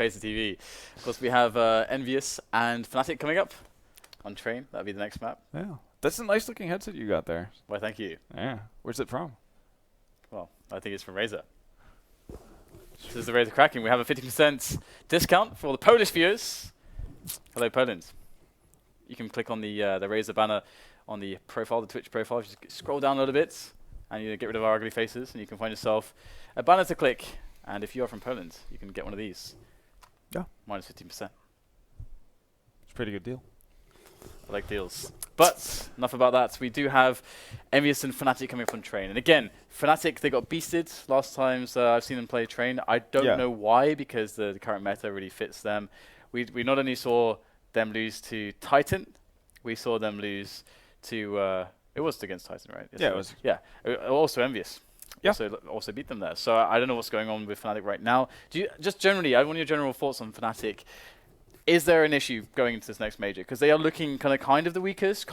face of TV. Of course, we have EnVyUs and Fnatic coming up on Train. That'll be the next map. Yeah, that's a nice looking headset you got there. Well, thank you. Yeah, where's it from? Well, I think it's from Razer. This is the Razer Kraken. We have a 50% discount for all the Polish viewers. Hello, Poland. You can click on the Razer banner on the profile, the Twitch profile. Just scroll down a little bit, and you get rid of our ugly faces, and you can find yourself a banner to click. And if you are from Poland, you can get one of these. Yeah. Minus 15%. It's a pretty good deal. I like deals. But enough about that. We do have EnVyUs and Fnatic coming up on Train. And again, Fnatic, they got beasted last times I've seen them play Train. I don't know why, because the current meta really fits them. We not only saw them lose to Titan, we saw them lose to it was against Titan, right? Yeah, it was. Yeah. Also EnVyUs. Yeah. Also beat them there. So I don't know what's going on with Fnatic right now. Do you just generally? I want your general thoughts on Fnatic. Is there an issue going into this next major? Because they are looking kind of the weakest,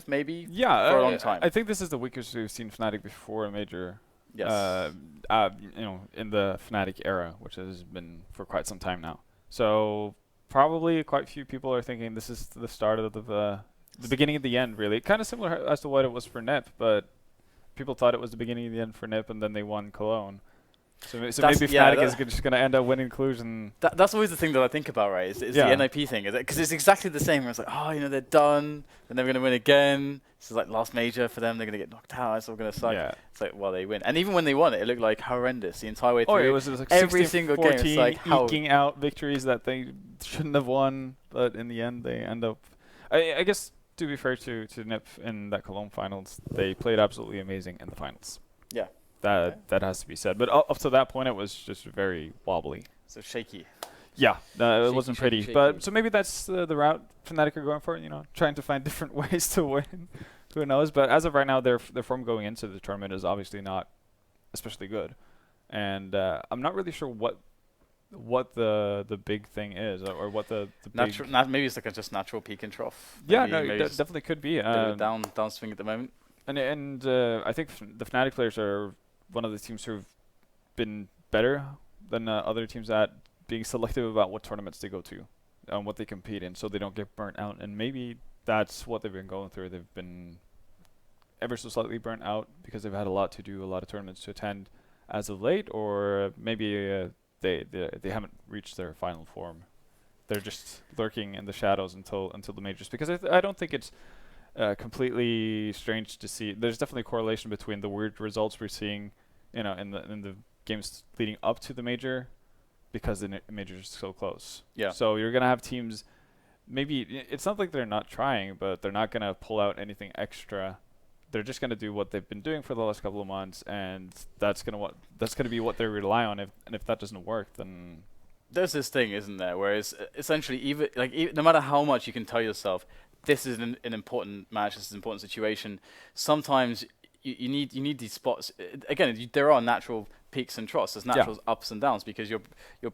maybe. Yeah, for a long time. I think this is the weakest we've seen Fnatic before a major. Yes. You know, in the Fnatic era, which has been for quite some time now. So probably quite a few people are thinking this is the start of the beginning of the end, really. Kind of similar as to what it was for NIP, but people thought it was the beginning of the end for NIP, and then they won Cologne. So maybe Fnatic is just going to end up winning Cluj. And that's always the thing that I think about, right? Is the NIP thing. Because it's exactly the same. It's like, oh, you know, they're done. They're never going to win again. This is like last major for them. They're going to get knocked out. It's all going to suck. Yeah. It's like, well, they win. And even when they won it, it looked like horrendous the entire way through. Oh, it was like every single game. It's like eking out victories that they shouldn't have won. But in the end, they end up... I guess, to be fair to NIP in that Cologne finals, they played absolutely amazing in the finals. Yeah. That has to be said. But up to that point, it was just very wobbly. So shaky. Yeah, it wasn't pretty. Shaky. But so maybe that's the route Fnatic are going for, you know, trying to find different ways to win. Who knows? But as of right now, their form going into the tournament is obviously not especially good. And I'm not really sure what the big thing is, or what the big maybe it's like just natural peak and trough. Yeah, no, definitely could be. Downswing at the moment. And I think the Fnatic players are one of the teams who've been better than other teams at being selective about what tournaments they go to, what they compete in, so they don't get burnt out. And maybe that's what they've been going through. They've been ever so slightly burnt out because they've had a lot to do, a lot of tournaments to attend as of late, or maybe they haven't reached their final form. They're just lurking in the shadows until the majors. Because I don't think it's completely strange to see. There's definitely a correlation between the weird results we're seeing, you know, in the games leading up to the major, because the major is so close. Yeah. So you're gonna have teams. Maybe it's not like they're not trying, but they're not gonna pull out anything extra. They're just gonna do what they've been doing for the last couple of months, and that's gonna be what they rely on. If that doesn't work, then there's this thing, isn't there? Whereas essentially, even no matter how much you can tell yourself, this is an important match, this is an important situation, sometimes you need these spots. Again, there are natural peaks and troughs. There's natural ups and downs, because your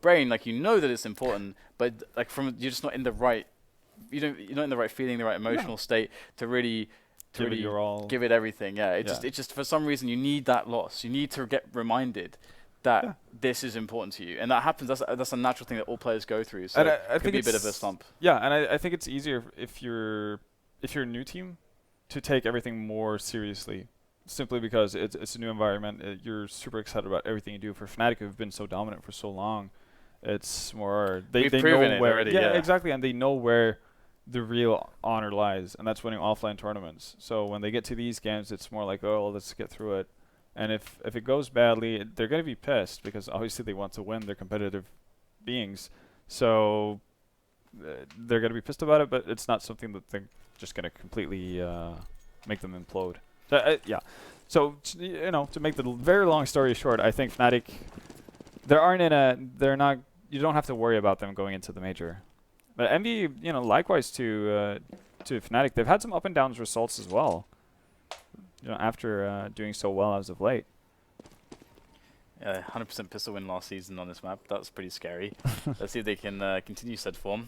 brain, like, you know that it's important, but like you're just not in the right, you're not in the right feeling, the right emotional state to really give it everything. Yeah, it just for some reason you need that loss. You need to get reminded that this is important to you, and that happens. That's a natural thing that all players go through. So it could be a bit of a slump. Yeah, and I think it's easier if you're a new team to take everything more seriously, simply because it's a new environment. You're super excited about everything you do. For Fnatic, who've been so dominant for so long, it's more they know where already, exactly, and they know where the real honor lies, and that's winning offline tournaments. So when they get to these games, it's more like, oh, let's get through it. And if it goes badly, they're going to be pissed, because obviously they want to win. They're competitive beings. So they're going to be pissed about it, but it's not something that they're just going to completely make them implode. So, you know, to make the very long story short, I think Fnatic, you don't have to worry about them going into the major. But Envy, you know, likewise to Fnatic, they've had some up and down results as well. You know, after doing so well as of late. 100% pistol win last season on this map. That's pretty scary. Let's see if they can continue said form.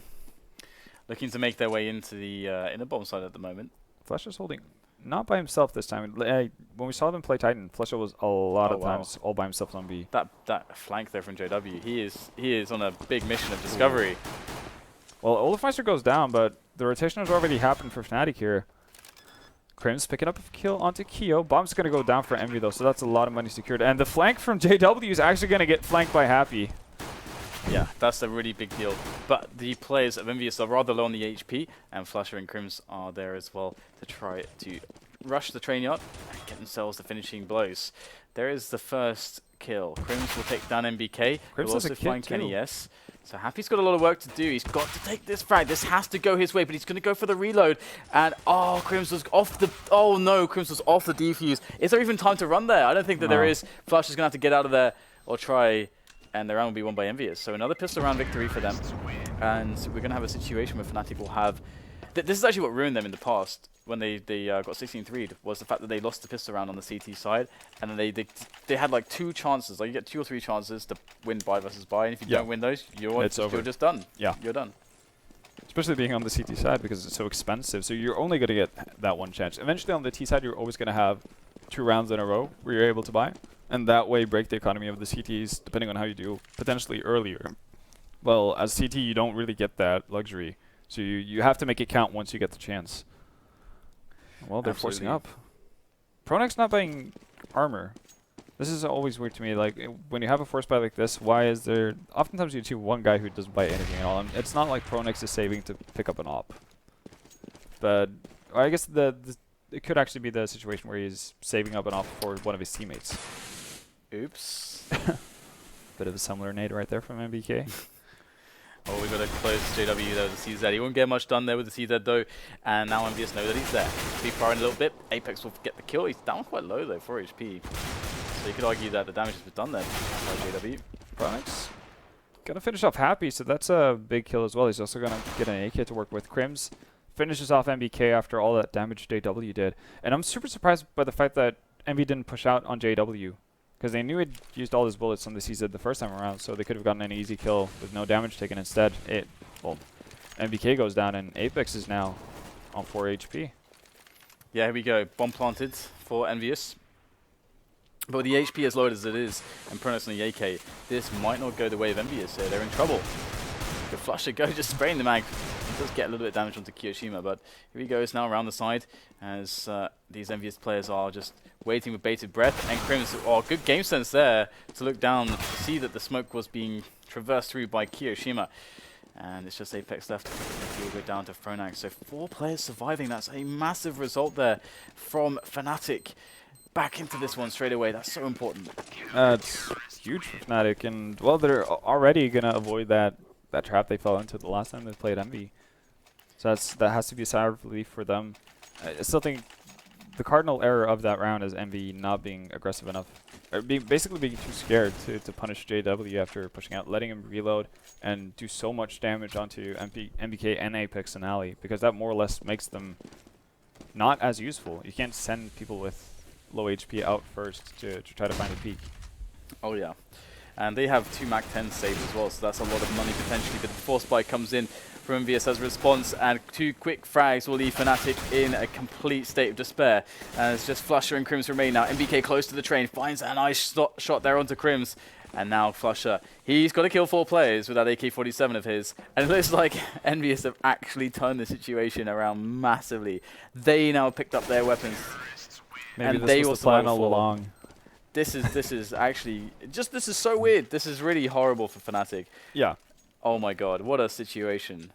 Looking to make their way into the bottom side at the moment. Flash is holding. not by himself this time. When we saw them play Titan, flusha was a lot of wow. times all by himself on B. That flank there from JW, he is on a big mission of discovery. Well, Olafmeister goes down, but the rotation has already happened for Fnatic here. Crim's picking up a kill onto Keo. Bomb's going to go down for Envy, though, so that's a lot of money secured. And the flank from JW is actually going to get flanked by Happy. Yeah, that's a really big deal. But the players of EnVyUs are rather low on the HP, and flusha and Crims are there as well to try to rush the train yard and get themselves the finishing blows. There is the first kill. Crims will take down MBK. Crims will has a also kit find too. NES. So Happy's got a lot of work to do. He's got to take this frag. This has to go his way, but he's going to go for the reload. And oh, Crims was off the. Oh no, Crims was off the defuse. Is there even time to run there? I don't think that there is. Flush is going to have to get out of there or try. And the round will be won by EnVyUs. So another pistol round victory for them. And we're going to have a situation where Fnatic will have. This is actually what ruined them in the past when they got 16-3'd, was the fact that they lost the pistol round on the CT side, and then they had like 2 chances. Like you get 2 or 3 chances to win buy versus buy, and if you don't win those, you're just done. Yeah, you're done. Especially being on the CT side because it's so expensive. So you're only going to get that one chance. Eventually on the T side, you're always going to have 2 rounds in a row where you're able to buy, and that way break the economy of the CTs depending on how you do potentially earlier. Well, as CT, you don't really get that luxury. So you have to make it count once you get the chance. Well, they're forcing up. Pronax not buying armor. This is always weird to me. Like, when you have a force buy like this, why is there... Oftentimes you see one guy who doesn't buy anything at all. And it's not like Pronax is saving to pick up an op. But I guess it could actually be the situation where he's saving up an op for one of his teammates. Oops. Bit of a similar nade right there from MBK. Oh, we've got to close JW there with the CZ. He won't get much done there with the CZ though, and now EnVyUs know that he's there. Be firing a little bit. Apex will get the kill. He's down quite low though, 4 HP. So you could argue that the damage has been done there by JW. Pronax gonna finish off Happy, so that's a big kill as well. He's also gonna get an AK to work with. Crims finishes off MBK after all that damage JW did. And I'm super surprised by the fact that Envy didn't push out on JW. Because they knew he'd used all his bullets on the CZ the first time around, so they could have gotten an easy kill with no damage taken. Instead, MBK goes down, and Apex is now on 4 HP. Yeah, here we go. Bomb planted for EnVyUs. But with the HP as low as it is, and Pronax on the AK, this might not go the way of EnVyUs here. They're in trouble. Good flusha go, just spraying the mag. It does get a little bit of damage onto Kiyoshima, but here he goes now around the side as these EnVyUs players are just waiting with bated breath. And Crims, oh, good game sense there to look down, see that the smoke was being traversed through by Kiyoshima. And it's just Apex left. He'll go down to Pronax. So 4 players surviving. That's a massive result there from Fnatic. Back into this one straight away. That's so important. It's huge for Fnatic, and well, they're already gonna avoid that trap they fell into the last time they played Envy. So that has to be a sigh of relief for them. I still think the cardinal error of that round is Envy not being aggressive enough, or basically being too scared to punish JW after pushing out, letting him reload and do so much damage onto MBK and Apex and Ali, because that more or less makes them not as useful. You can't send people with low HP out first to try to find a peak. Oh yeah. And they have 2 Mac 10 saved as well, so that's a lot of money potentially. But the force buy comes in from EnVyUs as a response, and 2 quick frags will leave Fnatic in a complete state of despair. And it's just flusha and Crims remain now. MBK close to the train, finds a nice shot there onto Crims. And now flusha, he's got to kill 4 players with that AK-47 of his. And it looks like EnVyUs have actually turned the situation around massively. They now picked up their weapons. Maybe and this they was the plan all fall. along. This is actually this is so weird. This is really horrible for Fnatic. Yeah. Oh my god, what a situation.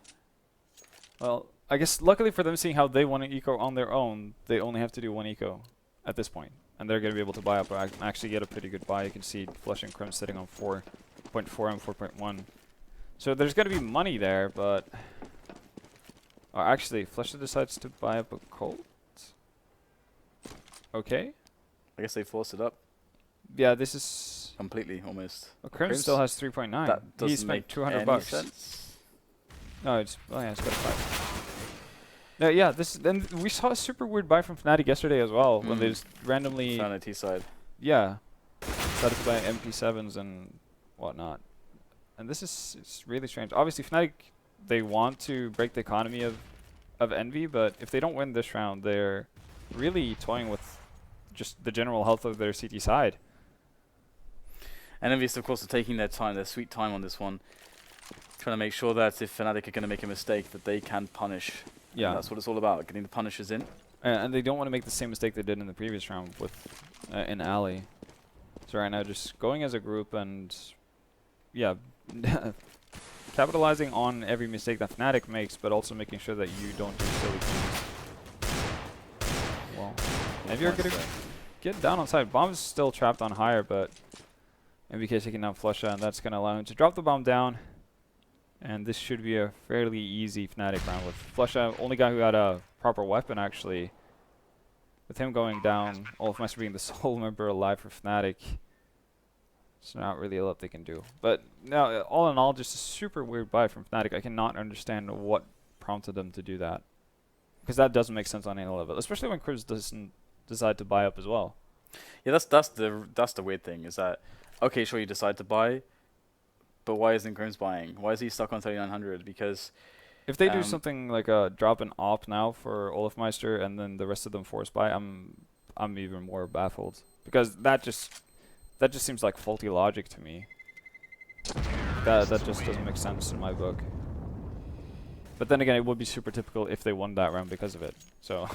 Well, I guess luckily for them, seeing how they won an eco on their own, they only have to do 1 eco at this point, and they're going to be able to buy up and actually get a pretty good buy. You can see Flush and Crim sitting on 4.4 and 4.1. So there's going to be money there, but actually, Flush decides to buy up a Colt. Okay. I guess they forced it up. Yeah, this is completely almost. Well, Crim still has 3.9. That doesn't he spent make $200 any sense. No, it's it's got a 5. No, yeah, then we saw a super weird buy from Fnatic yesterday as well when they just randomly found a T side. Yeah, started to buy MP7s and whatnot, and it's really strange. Obviously, Fnatic, they want to break the economy of Envy, but if they don't win this round, they're really toying with just the general health of their CT side. And EnVyUs, of course, are taking their time, their sweet time on this one, trying to make sure that if Fnatic are going to make a mistake, that they can punish. Yeah. And that's what it's all about, getting the punishes in. And they don't want to make the same mistake they did in the previous round with in Alley. So right now, just going as a group and, yeah, capitalizing on every mistake that Fnatic makes, but also making sure that you don't do silly things. Well, maybe you're going to get down on side. Bomb's still trapped on higher, but MBK taking down Flusha, and that's going to allow him to drop the bomb down. And this should be a fairly easy Fnatic round with Flusha, only guy who had a proper weapon, actually. With him going down, olofmeister being the sole member alive for Fnatic, it's not really a lot they can do. But now, all in all, just a super weird buy from Fnatic. I cannot understand what prompted them to do that. Because that doesn't make sense on any level, especially when Cribs doesn't decide to buy up as well. Yeah, that's the weird thing, is that, okay, sure, you decide to buy, but why isn't Grimm's buying? Why is he stuck on 3900? Because if they do something like a drop an op now for olofmeister and then the rest of them force buy, I'm even more baffled, because that just seems like faulty logic to me. That just doesn't make sense in my book. But then again, it would be super typical if they won that round because of it. So.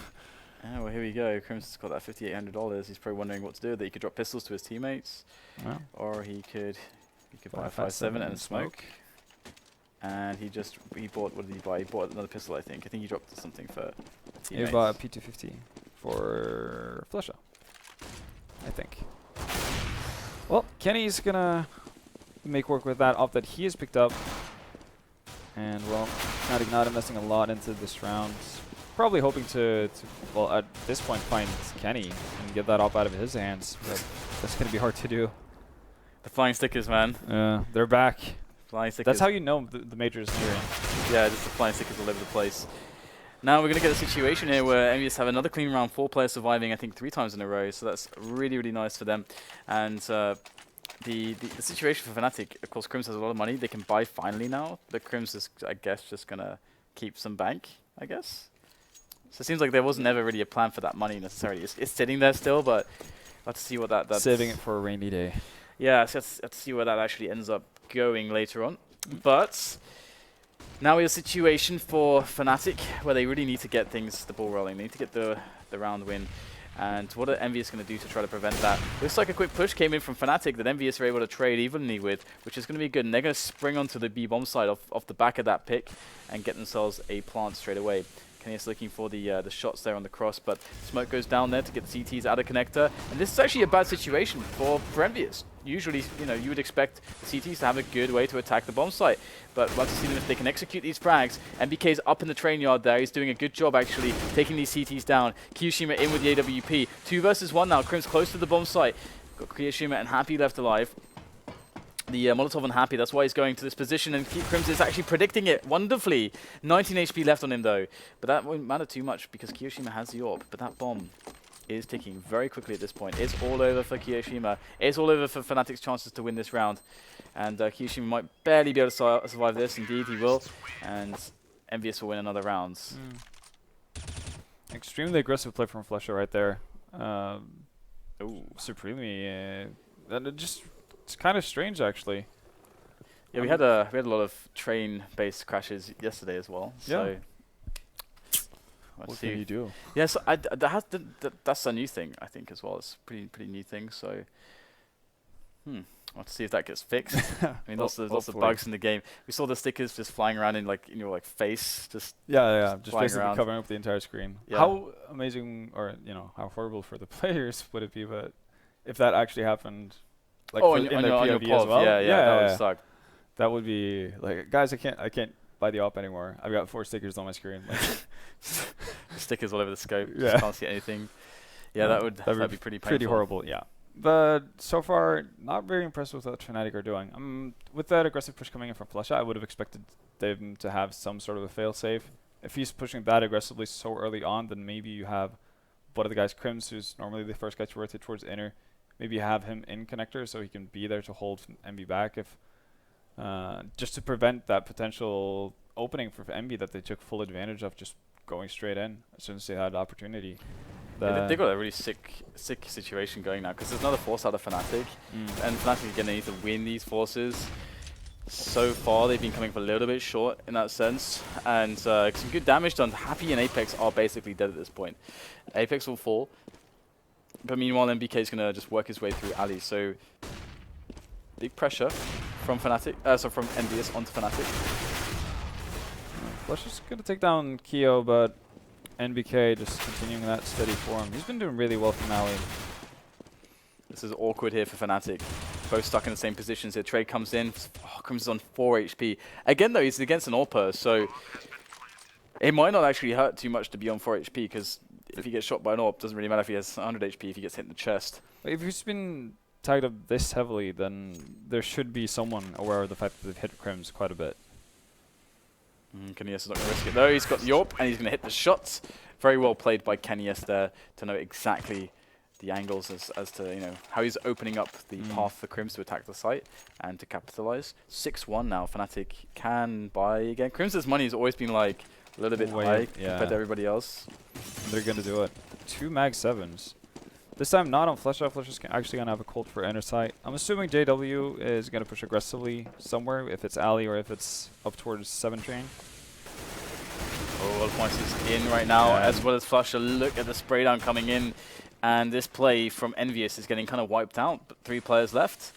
Yeah, well, here we go. Crimson's got that $5,800. He's probably wondering what to do. That he could drop pistols to his teammates, or he could buy a 5.7 and a smoke. And he bought, what did he buy? He bought another pistol, I think. I think he dropped something for teammates. He bought a P250 for Flusha, I think. Well, Kenny's gonna make work with that op that he has picked up. And, well, Fnatic not investing a lot into this round. Probably hoping to, well, at this point, find Kenny and get that op out of his hands. But that's going to be hard to do. The flying stickers, man. They're back. Flying stickers. That's how you know the major is nearing. Yeah, just the flying stickers all over the place. Now we're going to get a situation here where EnVyUs have another clean round, 4 players surviving, I think 3 times in a row. So that's really, really nice for them. And the situation for Fnatic, of course, Crims has a lot of money. They can buy finally now. But Crims is, I guess, just going to keep some bank, I guess. So it seems like there wasn't ever really a plan for that money necessarily. It's sitting there still, but let's see what that's... Saving it for a rainy day. Yeah, so let's see where that actually ends up going later on. But now we have a situation for Fnatic where they really need to get the ball rolling. They need to get the round win. And what are EnVyUs going to do to try to prevent that? Looks like a quick push came in from Fnatic that EnVyUs are able to trade evenly with, which is going to be good. And they're going to spring onto the B-bomb side off the back of that pick and get themselves a plant straight away. Kenny's looking for the shots there on the cross, but smoke goes down there to get the CTs out of connector. And this is actually a bad situation for EnVyUs. Usually, you would expect the CTs to have a good way to attack the bomb site. But we'll have to see them if they can execute these frags. MBK's up in the train yard there. He's doing a good job, actually, taking these CTs down. Kiyoshima in with the AWP. 2 versus 1 now. Crim's close to the bomb site. Got Kiyoshima and Happy left alive. The Molotov and Happy, that's why he's going to this position, and Crims is actually predicting it wonderfully. 19 HP left on him though, but that won't matter too much because Kiyoshima has the AWP, but that bomb is ticking very quickly at this point. It's all over for Kiyoshima. It's all over for Fnatic's chances to win this round, and Kiyoshima might barely be able to survive this. Indeed, he will, and EnVyUs will win another round. Extremely aggressive play from Flusha right there. Supremely, it's kind of strange, actually. Yeah, we had a lot of train-based crashes yesterday as well. So what can you do? Yes, that's a new thing, I think, as well. It's a pretty new thing. So, let's see if that gets fixed. I mean, there's lots of bugs in the game. We saw the stickers just flying around in your face, just just basically around. covering up the entire screen. Yeah. How amazing, or how horrible for the players would it be, but if that actually happened. Like on your POV as well? Yeah, that would suck. That would be like, guys, I can't buy the op anymore. I've got 4 stickers on my screen. Like stickers all over the scope. Just can't see anything. Yeah, that'd be pretty painful. Pretty horrible, yeah. But so far, not very impressed with what Fnatic are doing. With that aggressive push coming in from Flusha, I would have expected them to have some sort of a fail-safe. If he's pushing that aggressively so early on, then maybe you have one of the guys, Crims, who's normally the first guy to rotate towards inner. Maybe have him in connector so he can be there to hold Envy back, if just to prevent that potential opening for Envy that they took full advantage of, just going straight in as soon as they had the opportunity. They got a really sick situation going now because there's another force out of Fnatic, and Fnatic are going to need to win these forces. So far, they've been coming up a little bit short in that sense, and some good damage done. Happy and Apex are basically dead at this point. Apex will fall, but meanwhile, MBK is going to just work his way through Ali. So big pressure from Fnatic, from EnVyUs onto Fnatic. Flush is going to take down Keo, but NBK just continuing that steady form. He's been doing really well from Ali. This is awkward here for Fnatic. Both stuck in the same positions here. Trade comes in. Oh, Crim's on 4 HP. Again, though, he's against an AWPer, so it might not actually hurt too much to be on 4 HP, because if he gets shot by an AWP, it doesn't really matter if he has 100 HP if he gets hit in the chest. If he's been tagged up this heavily, then there should be someone aware of the fact that they've hit Crims quite a bit. Kenny S is not going to risk it, though. He's got the AWP, and he's going to hit the shots. Very well played by Kenny S there to know exactly the angles as to, you know, how he's opening up the path for Crims to attack the site and to capitalize. 6-1 now. Fnatic can buy again. Crims' money has always been like a little bit high compared to everybody else. They're going to do it. 2 mag 7s. This time not on Flesh Out. Flesh is actually going to have a cult for inner sight. I'm assuming JW is going to push aggressively somewhere, if it's Ali or if it's up towards 7 train. Oh, Wolfmeister is in right now, as well as Flusher. Look at the spray down coming in. And this play from EnVyUs is getting kind of wiped out, but 3 players left.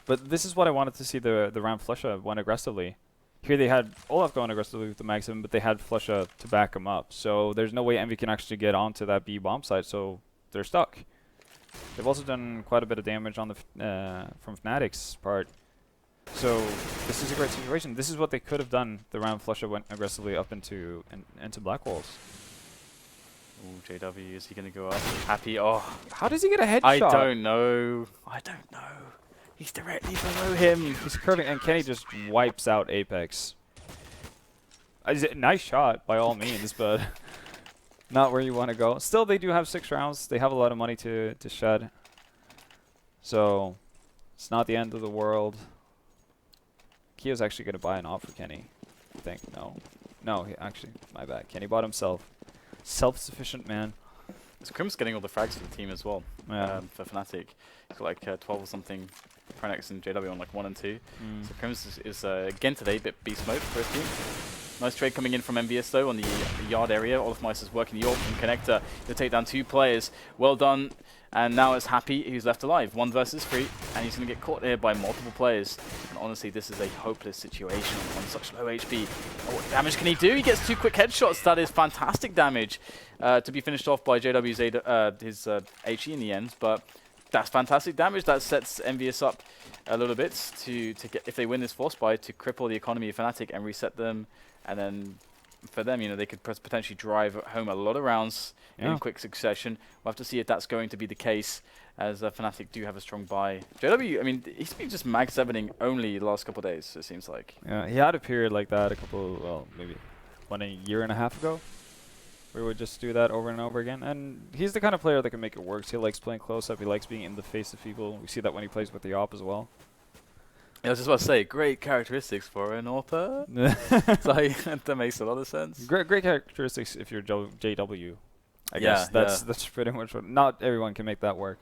But this is what I wanted to see the round Flusha went aggressively. Here they had Olaf going aggressively with the mag 7, but they had Flusha to back him up. So there's no way Envy can actually get onto that B bomb site, so they're stuck. They've also done quite a bit of damage on the from Fnatic's part. So this is a great situation. This is what they could have done. The round Flusha went aggressively up into Black Walls. Ooh, JW, is he going to go up? Happy. Oh, how does he get a headshot? I don't know. He's directly below him. He's curving, and Kenny just wipes out Apex. Nice shot, by all means, but not where you want to go. Still, they do have 6 rounds. They have a lot of money to shed. So, it's not the end of the world. Keo's actually going to buy an AWP for Kenny. I think. No, actually, my bad. Kenny bought himself. Self-sufficient man. So Crim's getting all the frags for the team as well. For Fnatic, he's got like 12 or something. Pronex and JW on like 1 and 2. So Crims is again today a bit beast mode for his team. Nice trade coming in from EnVyUs though on the yard area. Olafmeister's working the AWP from Connector to take down 2 players. Well done. And now it's Happy who's left alive. 1 versus 3, and he's going to get caught here by multiple players. And honestly, this is a hopeless situation on such low HP. What damage can he do? He gets 2 quick headshots. That is fantastic damage to be finished off by JW's his HE in the end. But that's fantastic damage. That sets EnVyUs up a little bit to get, if they win this force buy, to cripple the economy of Fnatic and reset them. And then for them, you know, they could potentially drive home a lot of rounds in quick succession. We'll have to see if that's going to be the case, as Fnatic do have a strong buy. JW, I mean, he's been just mag 7ing only the last couple of days, it seems like. Yeah, he had a period like that maybe a year and a half ago, where he would just do that over and over again. And he's the kind of player that can make it work. He likes playing close-up. He likes being in the face of people. We see that when he plays with the AWP as well. I was just about to say, great characteristics for an AWPer. So that makes a lot of sense. Great characteristics if you're JW. I guess that's pretty much what. Not everyone can make that work.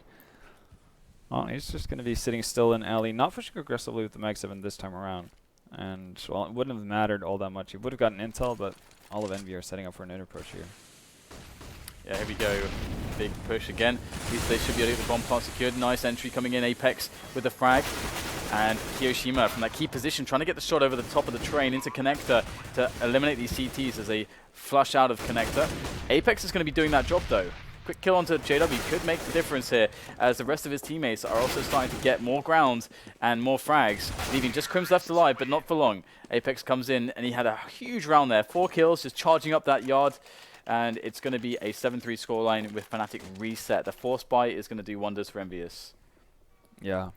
Oh, he's just going to be sitting still in alley, not pushing aggressively with the mag 7 this time around. And well, it wouldn't have mattered all that much. He would have gotten intel, but all of EnVy are setting up for an inner push here. Yeah, here we go. Big push again. They should be able to get the bomb plant secured. Nice entry coming in. Apex with the frag. And Kiyoshima from that key position trying to get the shot over the top of the train into Connector to eliminate these CTs as they flush out of Connector. Apex is going to be doing that job though. Quick kill onto JW could make the difference here, as the rest of his teammates are also starting to get more ground and more frags, leaving just Crims left alive, but not for long. Apex comes in and he had a huge round there. 4 kills, just charging up that yard. And it's going to be a 7-3 scoreline with Fnatic reset. The force buy is going to do wonders for EnVyUs. Yeah.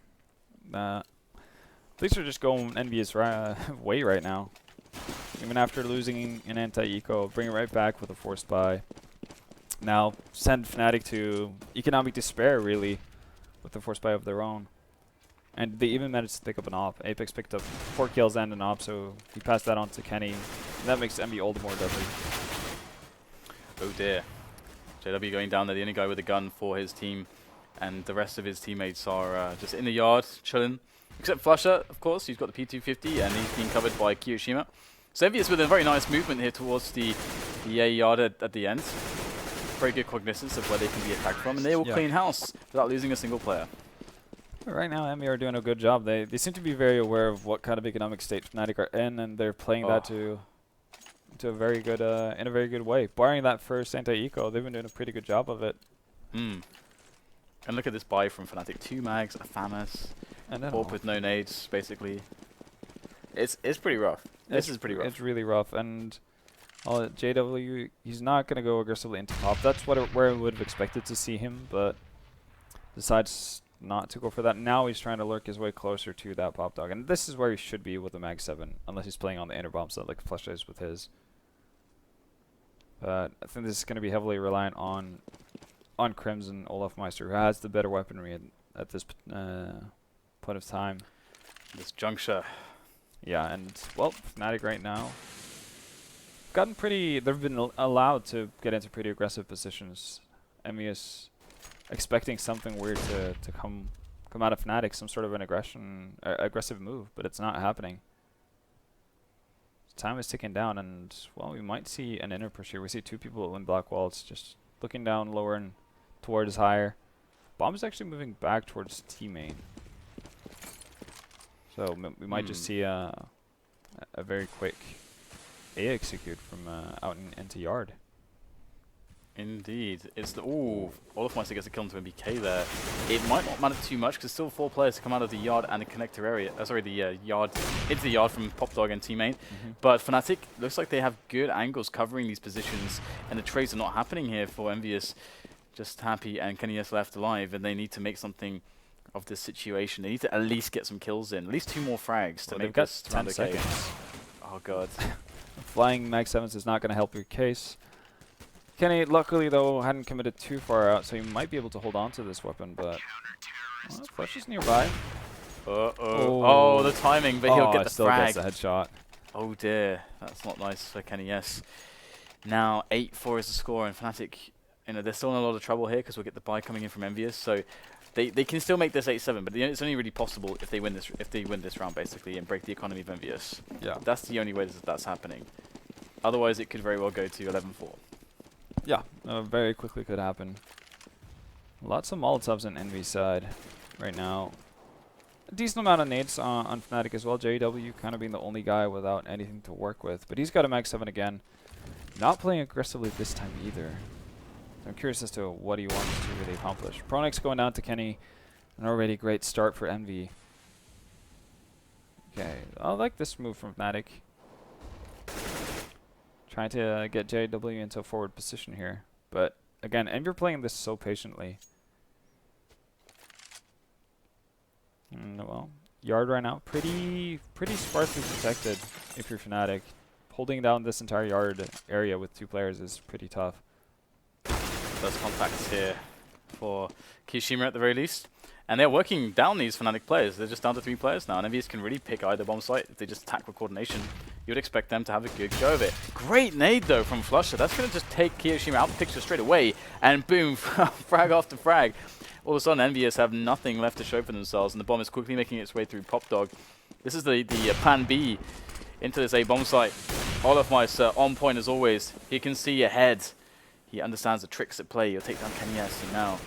These are just going EnVyUs way right now. Even after losing an anti-eco, bring it right back with a force buy. Now send Fnatic to economic despair, really, with the force buy of their own. And they even managed to pick up an AWP. Apex picked up 4 kills and an AWP, so he passed that on to Kenny. And that makes Envy all the more deadly. Oh dear. JW going down there, the only guy with a gun for his team, and the rest of his teammates are just in the yard, chilling. Except Flusher, of course, he's got the P250, and he's being covered by Kiyoshima. So EnVyUs with a very nice movement here towards the A yard at the end. Very good cognizance of where they can be attacked from, and they will clean house without losing a single player. Right now, EnVy are doing a good job. They seem to be very aware of what kind of economic state Fnatic are in, and they're playing that to a very good in a very good way. Barring that first anti-eco, they've been doing a pretty good job of it. And look at this buy from Fnatic: 2 mags, a FAMAS, Orb with no nades, basically. It's pretty rough. This is pretty rough. It's really rough, and JW, he's not going to go aggressively into top. That's where I would have expected to see him, but decides not to go for that. Now he's trying to lurk his way closer to that pop dog, and this is where he should be with the mag 7, unless he's playing on the inner bomb set like Flush is with his. But I think this is going to be heavily reliant on Crimson, Olaf Meister, who has the better weaponry at this point of time. This juncture. Yeah, and well, Fnatic right now gotten pretty. They've been allowed to get into pretty aggressive positions. EnVyUs expecting something weird to come out of Fnatic, some sort of an aggressive move, but it's not happening. Time is ticking down, and well, we might see an inner push here. We see 2 people in black walls, just looking down lower and towards higher. Bomb is actually moving back towards T main, so we might just see a very quick A execute from out into yard. Indeed. It's the... Ooh, Olaf Meister gets a kill into MBK there. It might not matter too much, because still 4 players to come out of the yard and the connector area. Sorry, the yard... into the yard from Pop Dog and T-Main. But Fnatic, looks like they have good angles covering these positions, and the trades are not happening here for EnVyUs. Just Happy and KennyS left alive, and they need to make something of this situation. They need to at least get some kills in. At least 2 more frags to make this round okay. 10 seconds. Oh, God. Flying mag 7s is not going to help your case. Kenny, luckily, though, hadn't committed too far out, so he might be able to hold on to this weapon, but... Well, Flush is nearby. Oh, the timing, but he'll get the still frag. Gets the headshot. Oh, dear. That's not nice for KennyS. Now, 8-4 is the score, and Fnatic, you know, they're still in a lot of trouble here, because we'll get the buy coming in from EnVyUs, so... They can still make this 8-7, but it's only really possible if they win this round, basically, and break the economy of EnVyUs. Yeah. That's the only way that's happening. Otherwise, it could very well go to 11-4. Yeah, very quickly could happen. Lots of Molotovs on Envy's side right now. A decent amount of nades on Fnatic as well. JW kind of being the only guy without anything to work with. But he's got a mag 7 again. Not playing aggressively this time either. I'm curious as to what he wants to really accomplish. Pronix going down to Kenny. An already great start for Envy. Okay, I like this move from Fnatic. Trying to get JW into a forward position here. But again, Envy are playing this so patiently. Well, yard right now, pretty sparsely protected if you're Fnatic. Holding down this entire yard area with 2 players is pretty tough. First contacts here for Kiyoshima at the very least. And they're working down these Fnatic players. They're just down to 3 players now. And EnVyUs can really pick either bomb site. If they just attack with coordination, you would expect them to have a good go of it. Great nade, though, from Flusher. That's going to just take Kiyoshima out of the picture straight away. And boom, frag after frag. All of a sudden, EnVyUs have nothing left to show for themselves. And the bomb is quickly making its way through Pop Dog. This is the plan B into this A bomb site. Olaf Meister on point as always. He can see ahead. He understands the tricks at play. He'll take down KennyS, and now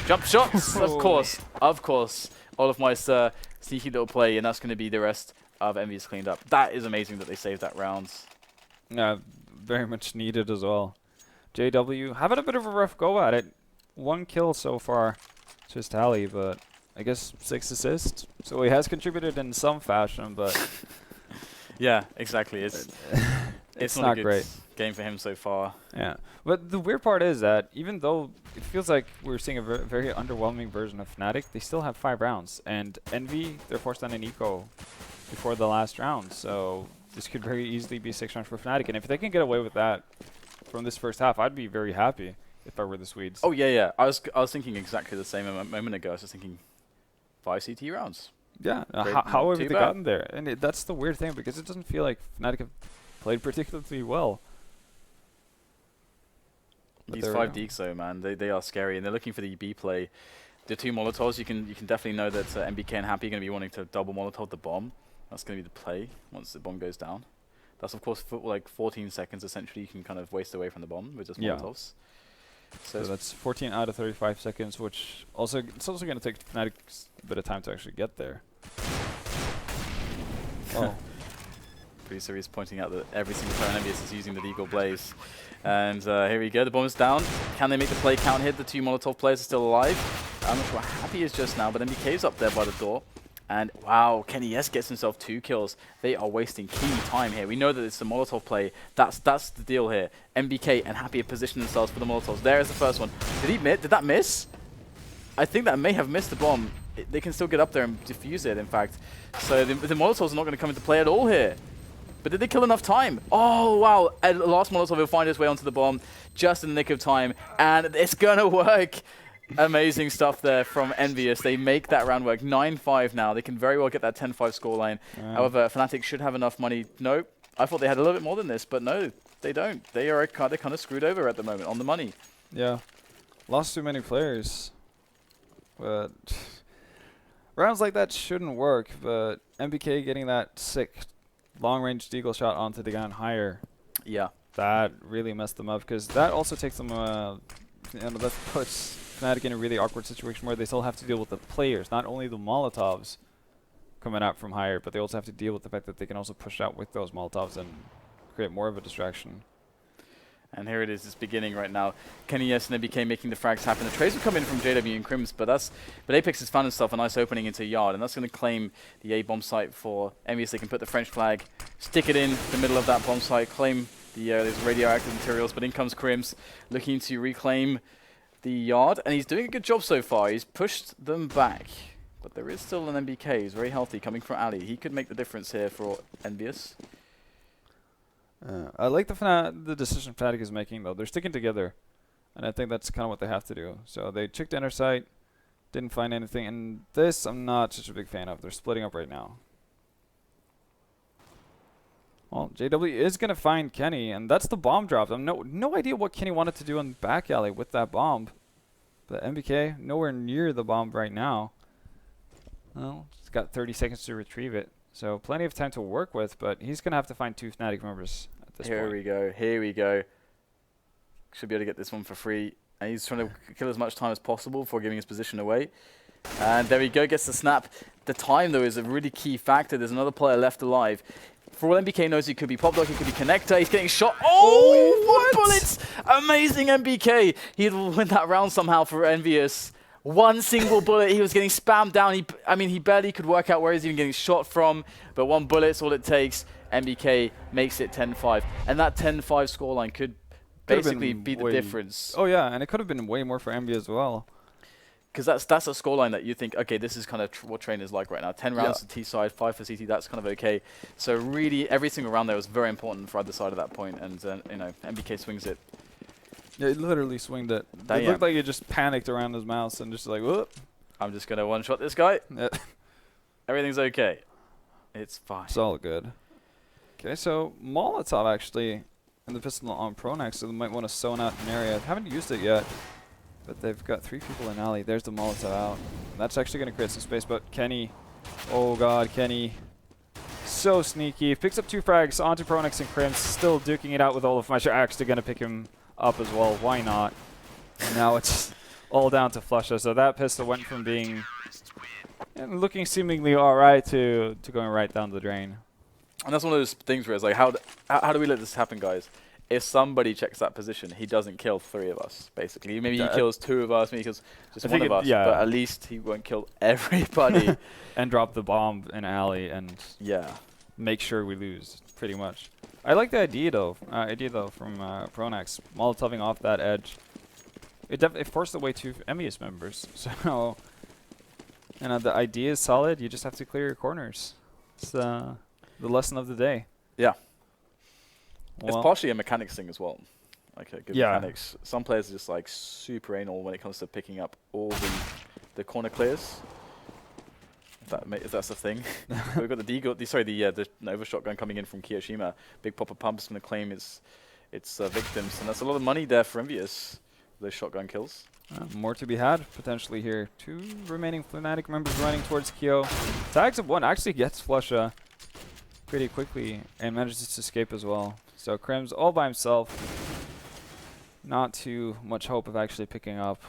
jump shots, of course. Olaf Meister, sneaky little play, and that's going to be the rest of EnVyUs cleaned up. That is amazing that they saved that round. Yeah, very much needed as well. JW having a bit of a rough go at it. 1 kill so far to his tally, but I guess 6 assists. So he has contributed in some fashion, but yeah, exactly. It's not a good great game for him so far. Yeah, but the weird part is that even though it feels like we're seeing a very underwhelming version of Fnatic, they still have 5 rounds. And Envy, they're forced on an eco before the last round, so this could very easily be 6 rounds for Fnatic. And if they can get away with that from this first half, I'd be very happy if I were the Swedes. Oh yeah. I was thinking exactly the same a moment ago. I was just thinking 5 CT rounds. Yeah, how have they gotten there? And that's the weird thing, because it doesn't feel like Fnatic have played particularly well. These 5 deeks though, man, they are scary, and they're looking for the B play. The 2 Molotovs, you can definitely know that MBK and Happy are going to be wanting to double Molotov the bomb. That's going to be the play once the bomb goes down. That's of course for like 14 seconds essentially you can kind of waste away from the bomb with just Molotovs. So that's 14 out of 35 seconds, which also it's also going to take Fnatic a bit of time to actually get there. Oh. Pretty serious pointing out that every single player in EnVyUs is using the Deagle Blaze. And here we go, the bomb is down. Can they make the play count here? The 2 Molotov players are still alive. I'm not sure how Happy is just now, but MBK's up there by the door. And wow, KennyS gets himself 2 kills. They are wasting key time here. We know that it's the Molotov play. That's the deal here. MBK and Happy have positioned themselves for the Molotovs. There is the first one. Did that miss? I think that may have missed the bomb. They can still get up there and defuse it, in fact. So the Molotovs are not going to come into play at all here. But did they kill enough time? Oh, wow. And the last Molotov will find its way onto the bomb just in the nick of time. And it's going to work. Amazing stuff there from EnVyUs. They make that round work. 9-5 now. They can very well get that 10-5 scoreline. However, Fnatic should have enough money. Nope. I thought they had a little bit more than this, but no, they don't. They're kind of screwed over at the moment on the money. Yeah. Lost too many players. But rounds like that shouldn't work. But MBK getting that sick long-range deagle shot onto the guy on higher. Yeah. That really messed them up, because that also takes them, that puts Fnatic in a really awkward situation where they still have to deal with the players, not only the Molotovs coming out from higher, but they also have to deal with the fact that they can also push out with those Molotovs and create more of a distraction. And here it is, it's beginning right now. KennyS and MBK making the frags happen. The trades will come in from JW and Crims, but Apex has found himself a nice opening into Yard, and that's going to claim the A bomb site for EnVyUs. They can put the French flag, stick it in the middle of that bomb site, claim these radioactive materials, but in comes Crims, looking to reclaim the Yard, and he's doing a good job so far. He's pushed them back, but there is still an MBK. He's very healthy coming from Ali. He could make the difference here for EnVyUs. I like the decision Fnatic is making, though. They're sticking together, and I think that's kind of what they have to do. So they checked inner site, didn't find anything, and this I'm not such a big fan of. They're splitting up right now. Well, JW is going to find Kenny, and that's the bomb drop. I'm no idea what Kenny wanted to do on the back alley with that bomb. But MBK, nowhere near the bomb right now. Well, he's got 30 seconds to retrieve it. So plenty of time to work with, but he's going to have to find 2 Fnatic members at this point. Here we go. Should be able to get this one for free. And he's trying to kill as much time as possible before giving his position away. And there we go, gets the snap. The time, though, is a really key factor. There's another player left alive. For all MBK knows, he could be Pop Dog, he could be Connector. He's getting shot. Oh, 1 bullet! Amazing MBK. He'd win that round somehow for EnVyUs. 1 single bullet, he was getting spammed down. He barely could work out where he's even getting shot from, but 1 bullet's all it takes. MBK makes it 10-5, and that 10-5 scoreline could basically be the difference. Oh yeah, and it could have been way more for EnVyUs as well. Because that's a scoreline that you think, okay, this is kind of what Train is like right now. 10 rounds to T side, 5 for CT, that's kind of okay. So really, every single round there was very important for either side of that point, and MBK swings it. Yeah, he literally swinged it. It looked like he just panicked around his mouse and just like, whoop. I'm just going to one-shot this guy. Yeah. Everything's okay. It's fine. It's all good. Okay, so Molotov actually in the pistol on Pronax, so they might want to zone out an area. Haven't used it yet, but they've got 3 people in alley. There's the Molotov out. And that's actually going to create some space, but Kenny, oh god, Kenny. So sneaky. Picks up 2 frags onto Pronax and Crims, still duking it out with all of my actually going to pick him up as well. Why not? And now it's all down to Flusha. So that pistol went from being looking seemingly alright to going right down the drain. And that's one of those things where it's like, how do we let this happen, guys? If somebody checks that position, he doesn't kill 3 of us, basically. Maybe he kills 2 of us, maybe he kills just 1 of us, but at least he won't kill everybody. And drop the bomb in alley and make sure we lose, pretty much. I like the idea though from Pronax, Molotoving off that edge. It forced away 2 EnVyUs members. So, and the idea is solid. You just have to clear your corners. It's the lesson of the day. Yeah. Well, it's partially a mechanics thing as well. Like good mechanics. Some players are just like super anal when it comes to picking up all the corner clears. If that's the thing. We've got the Nova shotgun coming in from Kiyoshima. Big popper pump's going to claim its its victims, and that's a lot of money there for EnVyUs. Those shotgun kills. More to be had potentially here. 2 remaining Fnatic members running towards Kyo. Tags of 1 actually gets Flusha pretty quickly and manages to escape as well. So Krim's all by himself. Not too much hope of actually picking up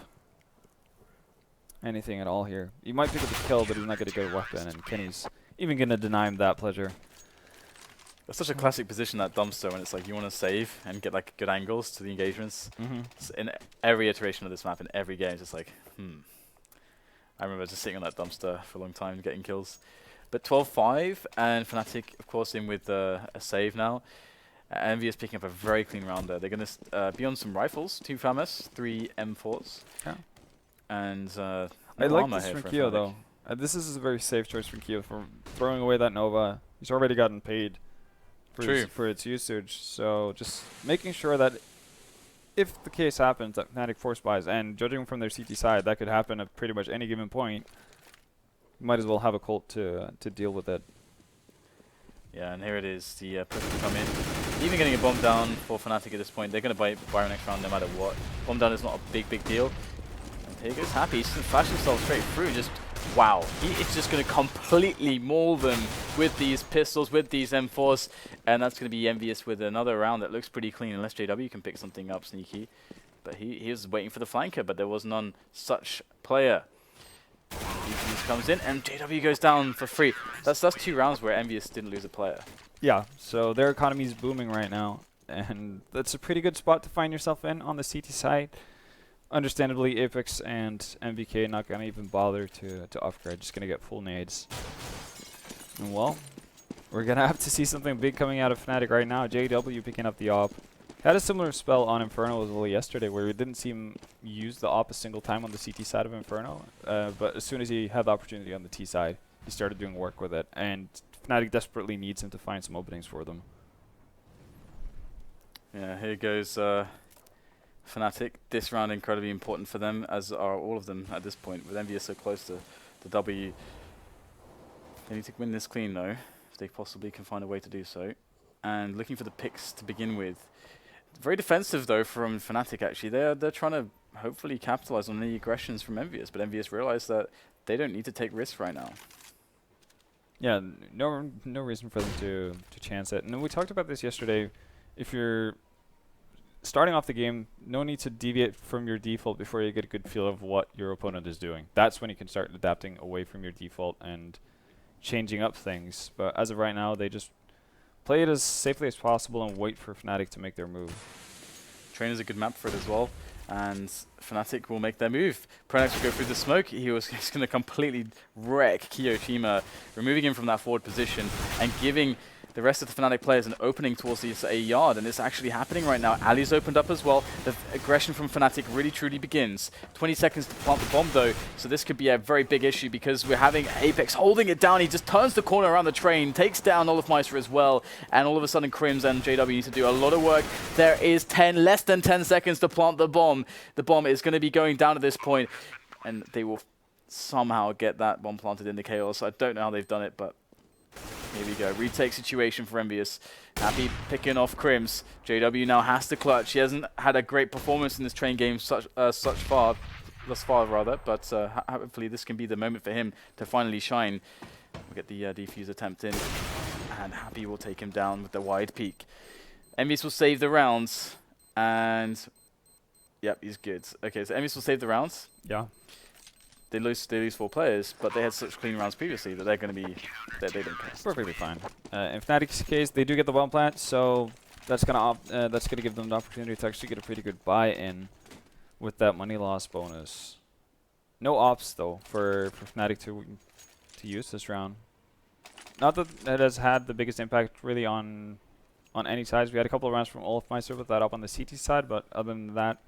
anything at all here. He might pick up the kill, but he's not going to get a weapon, and Kenny's even going to deny him that pleasure. That's such a classic position, that dumpster, when it's like you want to save and get like good angles to the engagements. In every iteration of this map, in every game, it's just like, I remember just sitting on that dumpster for a long time getting kills. But 12-5, and Fnatic, of course, in with a save now. EnVyUs picking up a very clean round there. They're going to be on some rifles, 2 FAMAS, 3 M4s. Yeah. And I like this from Kyo, though. This is a very safe choice from Kyo for throwing away that Nova. He's already gotten paid for its usage. So just making sure that if the case happens that Fnatic force buys, and judging from their CT side, that could happen at pretty much any given point, you might as well have a Colt to deal with it. Yeah, and here it is. The push will come in. Even getting a bomb down for Fnatic at this point, they're going to buy next round no matter what. Bomb down is not a big deal. And here goes Happy. He's just going to flash himself straight through. Just, wow. He is just going to completely maul them with these pistols, with these M4s. And that's going to be EnVyUs with another round that looks pretty clean, unless JW can pick something up sneaky. But he was waiting for the flanker, but there was none such player. EnVyUs comes in, and JW goes down for free. That's 2 rounds where EnVyUs didn't lose a player. Yeah, so their economy is booming right now, and that's a pretty good spot to find yourself in on the CT side. Understandably, Apex and MVK not going to even bother to upgrade, just going to get full nades. And well, we're going to have to see something big coming out of Fnatic right now. JW picking up the op. Had a similar spell on Inferno as well yesterday, where we didn't see him use the op a single time on the CT side of Inferno. But as soon as he had the opportunity on the T side, he started doing work with it. And Fnatic desperately needs him to find some openings for them. Yeah, here goes Fnatic. This round incredibly important for them, as are all of them at this point. With EnVyUs so close to the W, they need to win this clean though, if they possibly can find a way to do so. And looking for the picks to begin with. Very defensive though from Fnatic actually. They're trying to hopefully capitalize on any aggressions from EnVyUs, but EnVyUs realize that they don't need to take risks right now. Yeah, no reason for them to chance it. And we talked about this yesterday. If you're starting off the game, no need to deviate from your default before you get a good feel of what your opponent is doing. That's when you can start adapting away from your default and changing up things. But as of right now, they just play it as safely as possible and wait for Fnatic to make their move. Train is a good map for it as well, and Fnatic will make their move. Pronax will go through the smoke. He's going to completely wreck Kiyoshima, removing him from that forward position and giving the rest of the Fnatic players an opening towards this A yard, and it's actually happening right now. Ali's opened up as well. The aggression from Fnatic really truly begins. 20 seconds to plant the bomb though, so this could be a very big issue because we're having Apex holding it down. He just turns the corner around the train, takes down Olofmeister as well, and all of a sudden Crims and JW need to do a lot of work. There is less than 10 seconds to plant the bomb. The bomb is going to be going down at this point, and they will somehow get that bomb planted in the chaos. I don't know how they've done it, but here we go. Retake situation for EnVyUs. Happy picking off Crims. JW now has to clutch. He hasn't had a great performance in this train game thus far, but hopefully this can be the moment for him to finally shine. We'll get the defuse attempt in, and Happy will take him down with the wide peak. EnVyUs will save the rounds, and yep, he's good. Okay, so EnVyUs will save the rounds. Yeah. They lose 4 players, but they had such clean rounds previously that they're going to be, they don't care. Perfectly fine. In Fnatic's case, they do get the bomb plant, so that's gonna give them the opportunity to actually get a pretty good buy-in with that money loss bonus. No ops though for Fnatic to use this round. Not that it has had the biggest impact really on any sides. We had a couple of rounds from Olofmeister with that up on the CT side, but other than that,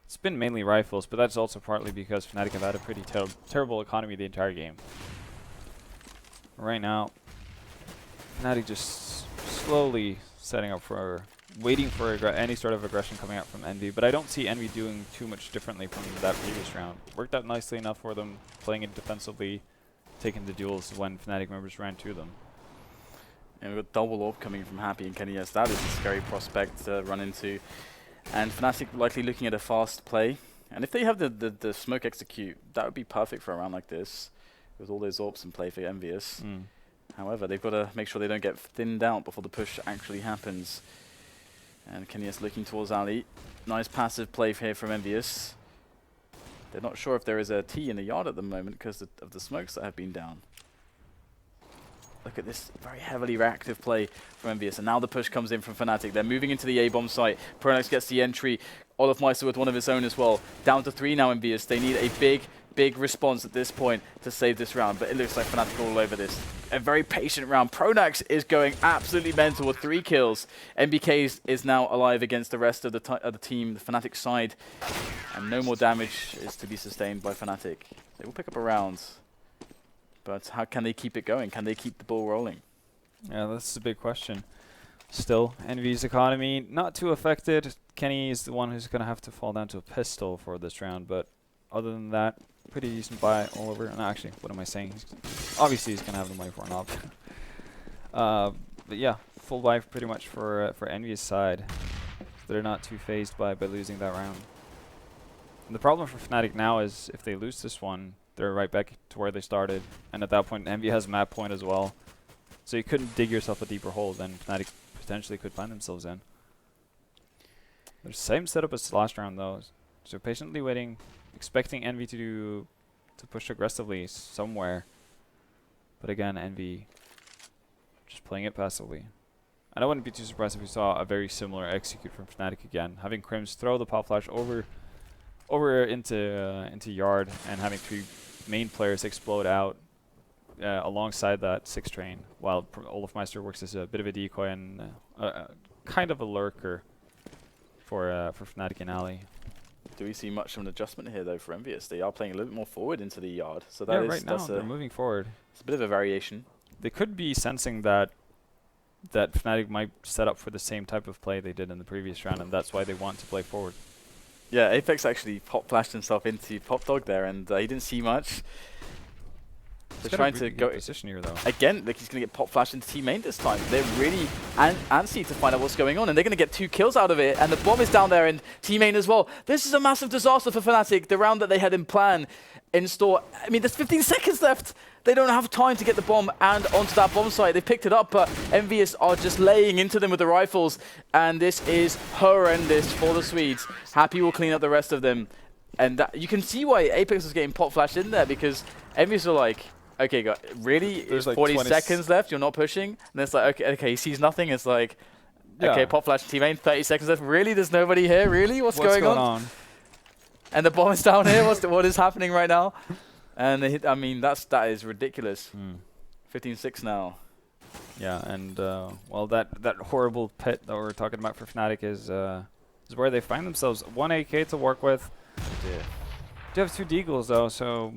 it's been mainly rifles, but that's also partly because Fnatic have had a pretty terrible economy the entire game. Right now, Fnatic just slowly setting up for, waiting for any sort of aggression coming out from Envy, but I don't see Envy doing too much differently from that previous round. Worked out nicely enough for them, playing it defensively, taking the duels when Fnatic members ran to them. And we've got double orb coming from Happy and Kenny. Yes, that is a scary prospect to run into. And Fnatic likely looking at a fast play. And if they have the smoke execute, that would be perfect for a round like this, with all those orbs in play for EnVyUs. However, they've got to make sure they don't get thinned out before the push actually happens. And Kenya's looking towards Ali. Nice passive play here from EnVyUs. They're not sure if there is a T in the yard at the moment because of the smokes that have been down. Look at this very heavily reactive play from EnVyUs. And now the push comes in from Fnatic. They're moving into the A-bomb site. Pronax gets the entry. Olofmeister with one of his own as well. Down to 3 now, EnVyUs. They need a big response at this point to save this round. But it looks like Fnatic all over this. A very patient round. Pronax is going absolutely mental with 3 kills. MBK is now alive against the rest of the team, the Fnatic side. And no more damage is to be sustained by Fnatic. They will pick up a round. But how can they keep it going? Can they keep the ball rolling? Yeah, that's a big question. Still, EnVyUs economy not too affected. Kenny is the one who's going to have to fall down to a pistol for this round. But other than that, pretty decent buy all over. And actually, what am I saying? Obviously, he's going to have the money for an op. But yeah, full buy pretty much for EnVyUs side. They're not too phased by losing that round. And the problem for Fnatic now is if they lose this one, they're right back to where they started. And at that point, Envy has map point as well. So you couldn't dig yourself a deeper hole than Fnatic potentially could find themselves in. They're same setup as last round though. So patiently waiting, expecting Envy to push aggressively somewhere. But again, Envy just playing it passively. And I wouldn't be too surprised if we saw a very similar execute from Fnatic again. Having Crims throw the pop flash over into yard and having 3 main players explode out alongside that 6 train, while Olofmeister works as a bit of a decoy and kind of a lurker for Fnatic and Ali. Do we see much of an adjustment here though for EnVyUs? They are playing a little bit more forward into the yard, so that yeah, right now they're moving forward. It's a bit of a variation. They could be sensing that Fnatic might set up for the same type of play they did in the previous round, and that's why they want to play forward. Yeah, Apex actually pop flashed himself into Pop Dog there, and he didn't see much. They're trying to go position here though. Again, like he's going to get pop flashed into team main this time. They're really antsy to find out what's going on, and they're going to get 2 kills out of it. And the bomb is down there, and team main as well. This is a massive disaster for Fnatic. The round that they had in plan, in store. I mean, there's 15 seconds left. They don't have time to get the bomb and onto that bomb site. They picked it up, but EnVyUs are just laying into them with the rifles, and this is horrendous for the Swedes. Happy will clean up the rest of them, and that, you can see why Apex was getting pop flashed in there, because EnVyUs are like, okay, God, really? There's like 40 seconds left, you're not pushing? And it's like, okay, he sees nothing. It's like, yeah. Okay, pop flash teammate, 30 seconds left. Really? There's nobody here? Really? What's going on? And the bomb is down here. What is happening right now? And I mean, that is ridiculous. 15-6 now. Yeah, and well, that horrible pit that we're talking about for Fnatic is where they find themselves. 1 AK to work with. Yeah. Do have 2 deagles though, so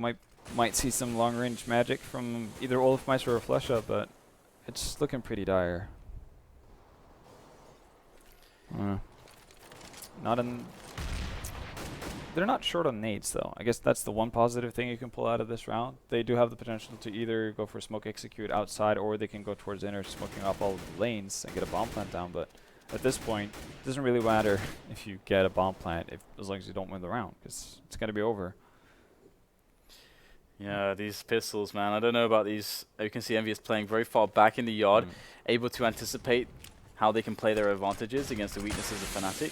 might see some long-range magic from either Olofmeister or Flesha, but it's looking pretty dire. They're not short on nades though. I guess that's the one positive thing you can pull out of this round. They do have the potential to either go for smoke execute outside, or they can go towards inner, smoking off all of the lanes and get a bomb plant down. But at this point, it doesn't really matter if you get a bomb plant, as long as you don't win the round, because it's going to be over. Yeah, these pistols, man. I don't know about these. You can see EnVyUs playing very far back in the yard, able to anticipate how they can play their advantages against the weaknesses of Fnatic,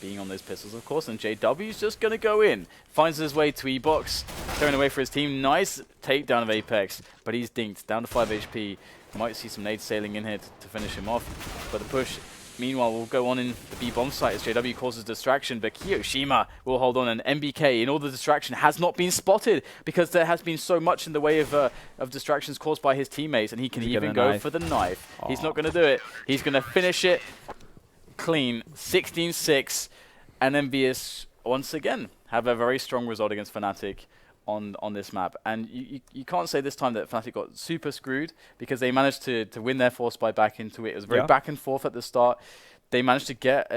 being on those pistols, of course. And JW's just going to go in. Finds his way to E-Box, throwing away for his team. Nice takedown of Apex, but he's dinked, down to 5 HP. Might see some nades sailing in here to finish him off. But the push, meanwhile, will go on in the B-bomb site as JW causes distraction, but Kiyoshima will hold on, and MBK, in all the distraction, has not been spotted because there has been so much in the way of distractions caused by his teammates, and he can even go for the knife. Aww. He's not going to do it. He's going to finish it clean, 16-6, and EnVyUs, once again, have a very strong result against Fnatic on this map. And you can't say this time that Fnatic got super screwed, because they managed to win their force by back into it. It was very back and forth at the start. They managed to get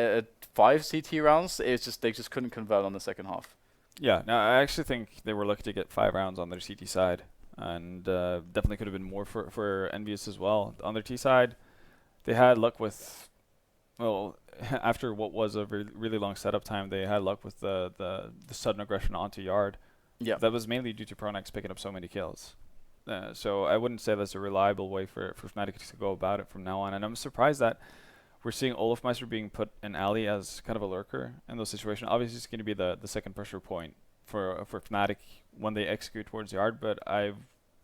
5 CT rounds. It's just they just couldn't convert on the second half. Yeah, no, I actually think they were lucky to get 5 rounds on their CT side, and definitely could have been more for EnVyUs as well. On their T side, they had luck with, well, after what was a really long setup time, they had luck with the sudden aggression onto yard. Yeah. That was mainly due to Pronex picking up so many kills. So I wouldn't say that's a reliable way for Fnatic to go about it from now on. And I'm surprised that we're seeing Olofmeister being put in alley as kind of a lurker in those situations. Obviously, it's going to be the second pressure point for Fnatic when they execute towards yard, but I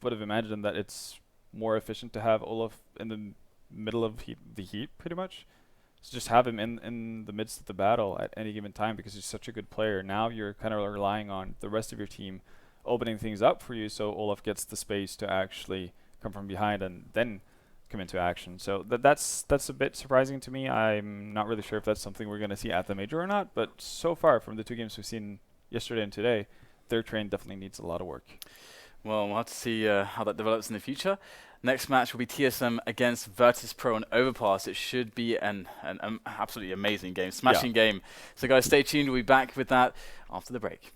would have imagined that it's more efficient to have Olaf in the middle of the heat, pretty much. So just have him in the midst of the battle at any given time because he's such a good player. Now you're kind of relying on the rest of your team opening things up for you so Olaf gets the space to actually come from behind and then come into action. So that's a bit surprising to me. I'm not really sure if that's something we're going to see at the major or not, but so far from the two games we've seen yesterday and today, their train definitely needs a lot of work. Well, we'll have to see how that develops in the future. Next match will be TSM against Virtus Pro and Overpass. It should be an absolutely amazing game, smashing game. So guys, stay tuned. We'll be back with that after the break.